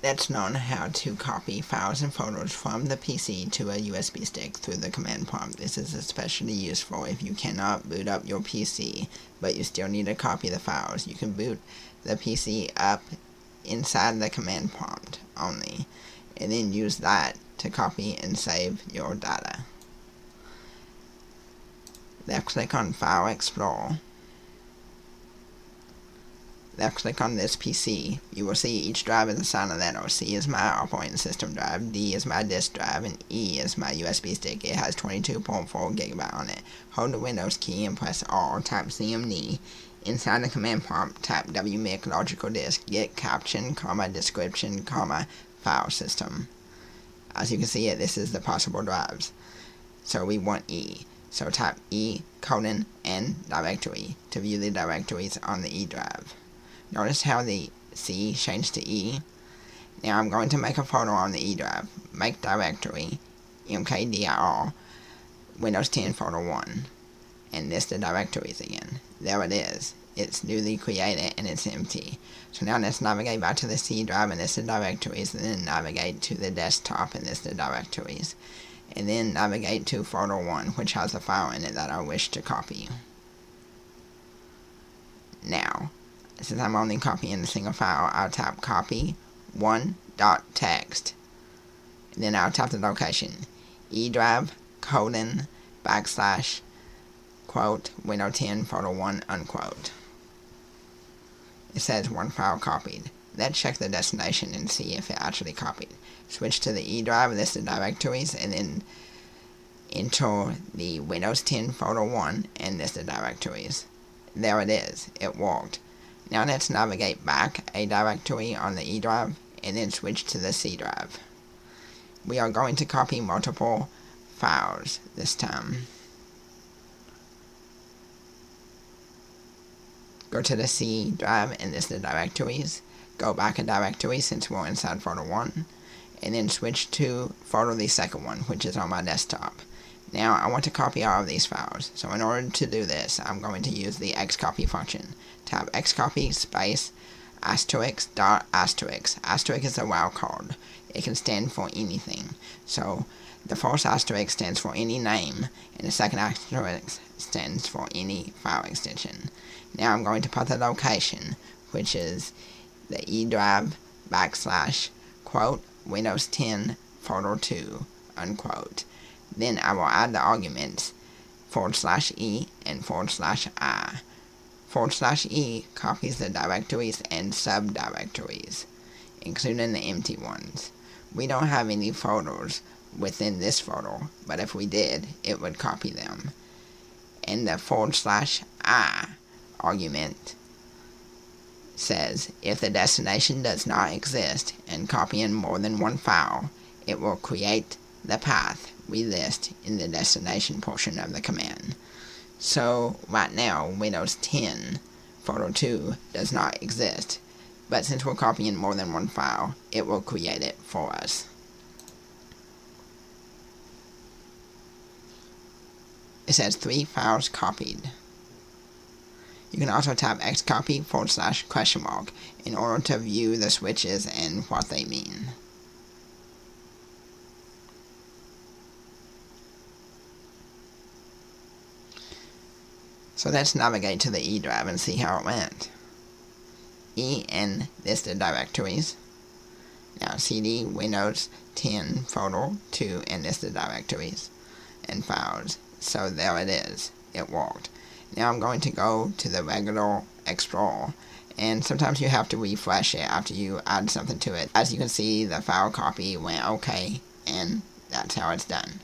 Let's learn how to copy files and photos from the PC to a USB stick through the command prompt. This is especially useful if you cannot boot up your PC, but you still need to copy the files. You can boot the PC up inside the command prompt only, and then use that to copy and save your data. Left click on File Explorer. Left click on this PC. You will see each drive is assigned a letter. C is my operating system drive, D is my disk drive, and E is my USB stick. It has 22.4 GB on it. Hold the Windows key and press R, type CMD. Inside the command prompt, type wmake logical disk, get caption, description, file system. As you can see, this is the possible drives. So we want E. So type E, and directory to view the directories on the E drive. Notice how the C changed to E. Now I'm going to make a photo on the E drive. Make directory, mkdir, Windows 10 photo 1. And list the directories again. There it is. It's newly created and it's empty. So now let's navigate back to the C drive and list the directories, and then navigate to the desktop and list the directories. And then navigate to photo 1, which has the file in it that I wish to copy. Now, since I'm only copying a single file, I'll tap copy 1.txt. And then I'll tap the location. E drive, /, quote, Windows 10 photo 1, unquote. It says one file copied. Let's check the destination and see if it actually copied. Switch to the E drive, list the directories, and then enter the Windows 10 photo 1 and list the directories. There it is. It worked. Now let's navigate back a directory on the E drive and then switch to the C drive. We are going to copy multiple files this time. Go to the C drive and list the directories. Go back a directory since we're inside photo 1. And then switch to photo the second one, which is on my desktop. Now I want to copy all of these files. So in order to do this, I'm going to use the xcopy function. Tap xcopy space asterisk dot asterisk. Asterisk is a wildcard. It can stand for anything. So the first asterisk stands for any name, and the second asterisk stands for any file extension. Now I'm going to put the location, which is the E drive / quote Windows 10 photo 2 unquote. Then I will add the arguments /E and /I. /E copies the directories and subdirectories, including the empty ones. We don't have any photos within this photo, but if we did, it would copy them. And the /I argument says if the destination does not exist and copying more than one file, it will create the path we list in the destination portion of the command. So right now Windows 10 photo 2 does not exist, but since we're copying more than one file, it will create it for us. It says 3 files copied. You can also tap xcopy / in order to view the switches and what they mean. So let's navigate to the E drive and see how it went. E and list the directories. Now CD Windows 10 photo 2 and list the directories and files. So there it is. It worked. Now I'm going to go to the regular Explorer, and sometimes you have to refresh it after you add something to it. As you can see, the file copy went okay, and that's how it's done.